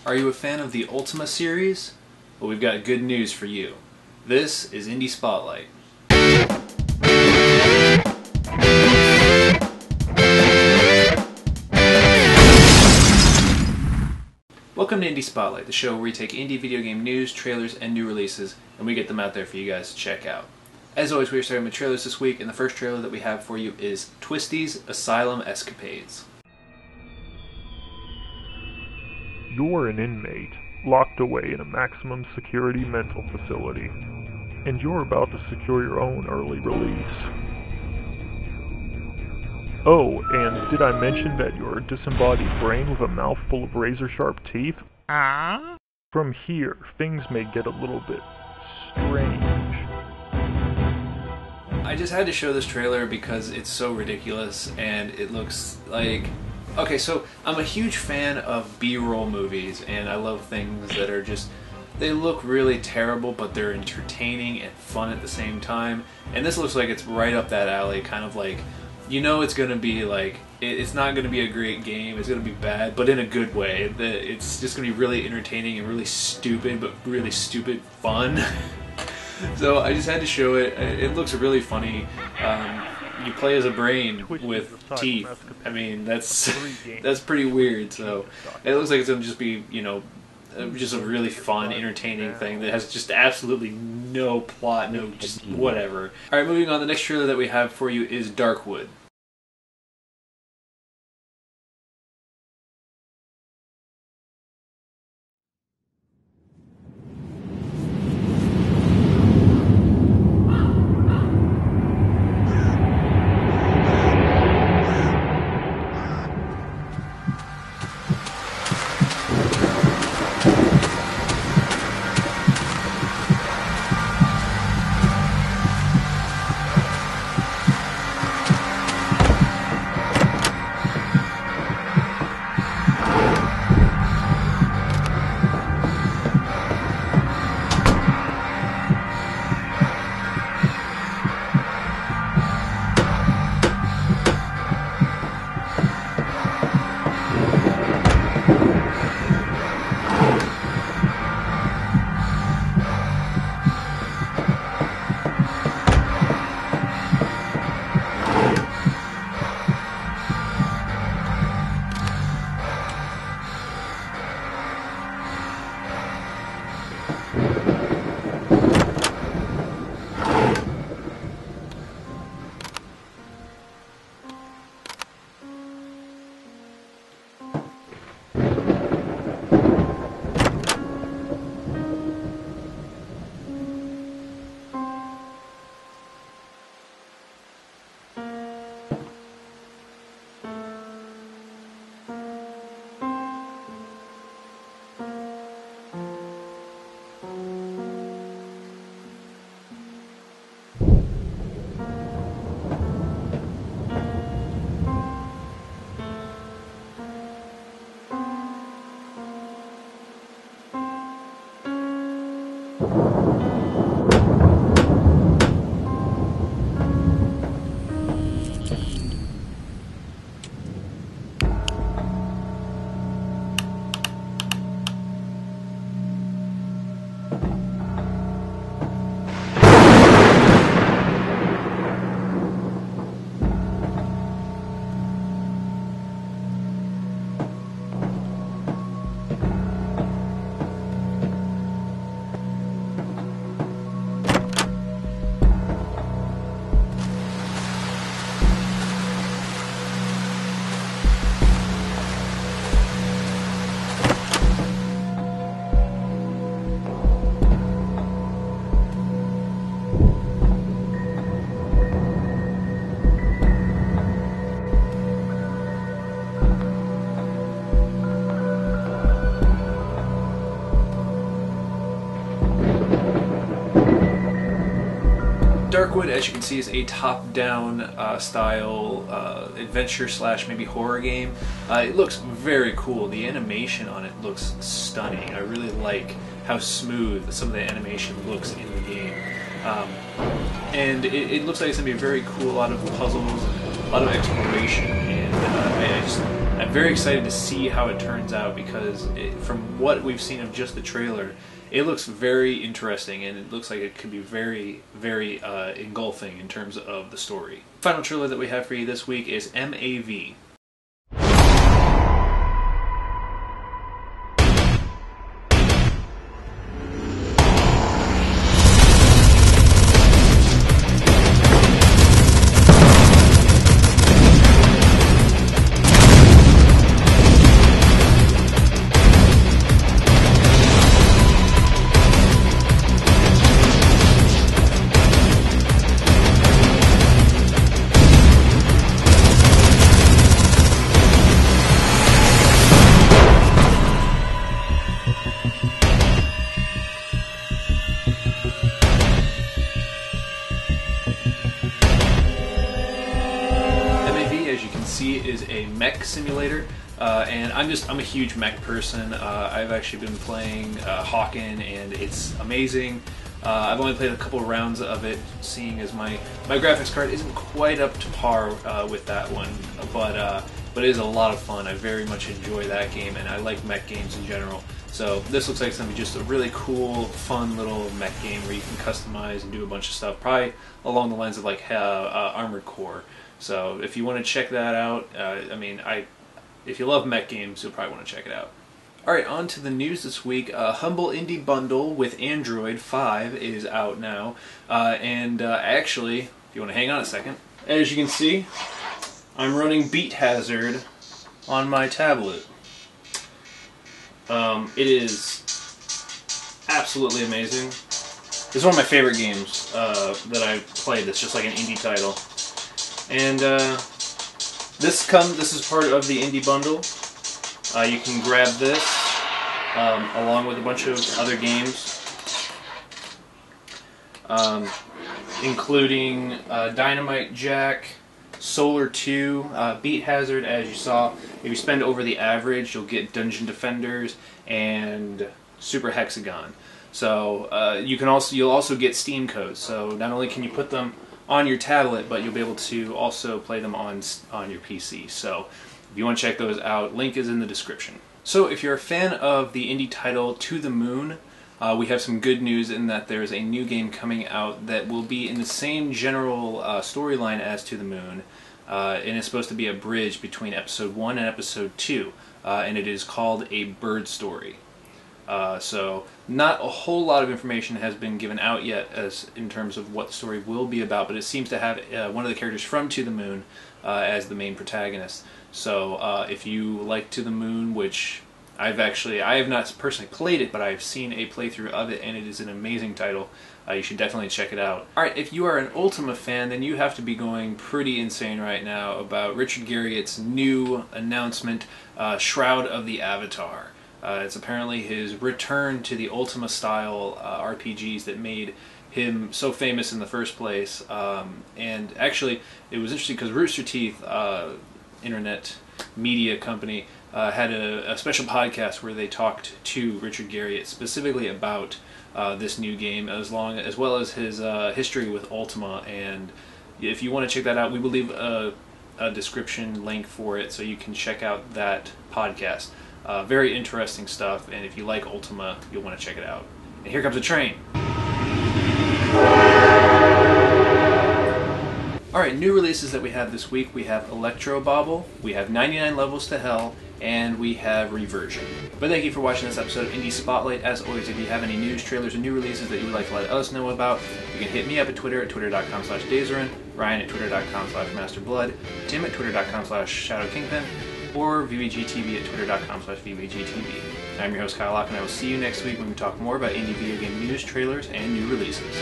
Are you a fan of the Ultima series? Well, we've got good news for you. This is Indie Spotlight. Welcome to Indie Spotlight, the show where we take indie video game news, trailers, and new releases, and we get them out there for you guys to check out. As always, we are starting with trailers this week, and the first trailer that we have for you is Twisty's Asylum Escapades. You're an inmate, locked away in a maximum security mental facility, and you're about to secure your own early release. Oh, and did I mention that you're a disembodied brain with a mouth full of razor-sharp teeth? From here, things may get a little bit strange. I just had to show this trailer because it's so ridiculous, and it looks like... Okay, so I'm a huge fan of B-roll movies, and I love things that are just... They look really terrible, but they're entertaining and fun at the same time. And this looks like it's right up that alley, kind of like... You know it's going to be like... It's not going to be a great game, it's going to be bad, but in a good way. It's just going to be really entertaining and really stupid, but really stupid fun. So I just had to show it. It looks really funny. You play as a brain with teeth. I mean, that's pretty weird. So it looks like it's going to just be, you know, just a really fun, entertaining thing that has just absolutely no plot, no just whatever. Alright, moving on, the next trailer that we have for you is Darkwood. Darkwood, as you can see, is a top-down style adventure slash maybe horror game. It looks very cool. The animation on it looks stunning. I really like how smooth some of the animation looks in the game. And it looks like it's going to be very cool, a lot of puzzles, a lot of exploration, and I'm very excited to see how it turns out because from what we've seen of just the trailer, it looks very interesting and it looks like it could be very, very engulfing in terms of the story. The final trailer that we have for you this week is M.A.V. M.A.V., as you can see, is a mech simulator, and I'm a huge mech person. I've actually been playing Hawken, and it's amazing. I've only played a couple of rounds of it, seeing as my graphics card isn't quite up to par with that one, but it is a lot of fun. I very much enjoy that game, and I like mech games in general. So this looks like it's going to be just a really cool, fun little mech game where you can customize and do a bunch of stuff, probably along the lines of like Armored Core. So if you want to check that out, if you love mech games, you'll probably want to check it out. Alright, on to the news this week. Humble Indie Bundle with Android 5 is out now. Actually, if you want to hang on a second, as you can see, I'm running Beat Hazard on my tablet. It is absolutely amazing. This is one of my favorite games that I've played that's just like an indie title. And this is part of the indie bundle. You can grab this along with a bunch of other games, including Dynamite Jack, Solar 2, Beat Hazard. As you saw, if you spend over the average, you'll get Dungeon Defenders and Super Hexagon. So you'll also get Steam codes. So not only can you put them on your tablet, but you'll be able to also play them on your PC. So if you want to check those out, link is in the description. So if you're a fan of the indie title To the Moon, we have some good news in that there's a new game coming out that will be in the same general storyline as To the Moon, and it's supposed to be a bridge between Episode 1 and Episode 2, and it is called A Bird Story. So not a whole lot of information has been given out yet as in terms of what the story will be about, but it seems to have one of the characters from To the Moon as the main protagonist. So if you like To the Moon, which I have not personally played it, but I've seen a playthrough of it, and it is an amazing title. You should definitely check it out. Alright, if you are an Ultima fan, then you have to be going pretty insane right now about Richard Garriott's new announcement, Shroud of the Avatar. It's apparently his return to the Ultima-style RPGs that made him so famous in the first place. And actually, it was interesting because Rooster Teeth, internet media company, had a special podcast where they talked to Richard Garriott specifically about this new game, as well as his history with Ultima. And if you want to check that out, we will leave a description link for it so you can check out that podcast. Very interesting stuff, and if you like Ultima, you'll want to check it out. And here comes a train. Alright, new releases that we have this week. We have Electro Bobble, we have 99 Levels to Hell, and we have Reversion. But thank you for watching this episode of Indie Spotlight. As always, if you have any news, trailers, or new releases that you would like to let us know about, you can hit me up at Twitter at twitter.com/Dazerin, Ryan at twitter.com/MasterBlood, Tim at twitter.com/ShadowKingpin, or VBGTV at twitter.com/VBGTV. I'm your host, Kyle Lock, and I will see you next week when we talk more about indie video game news, trailers, and new releases.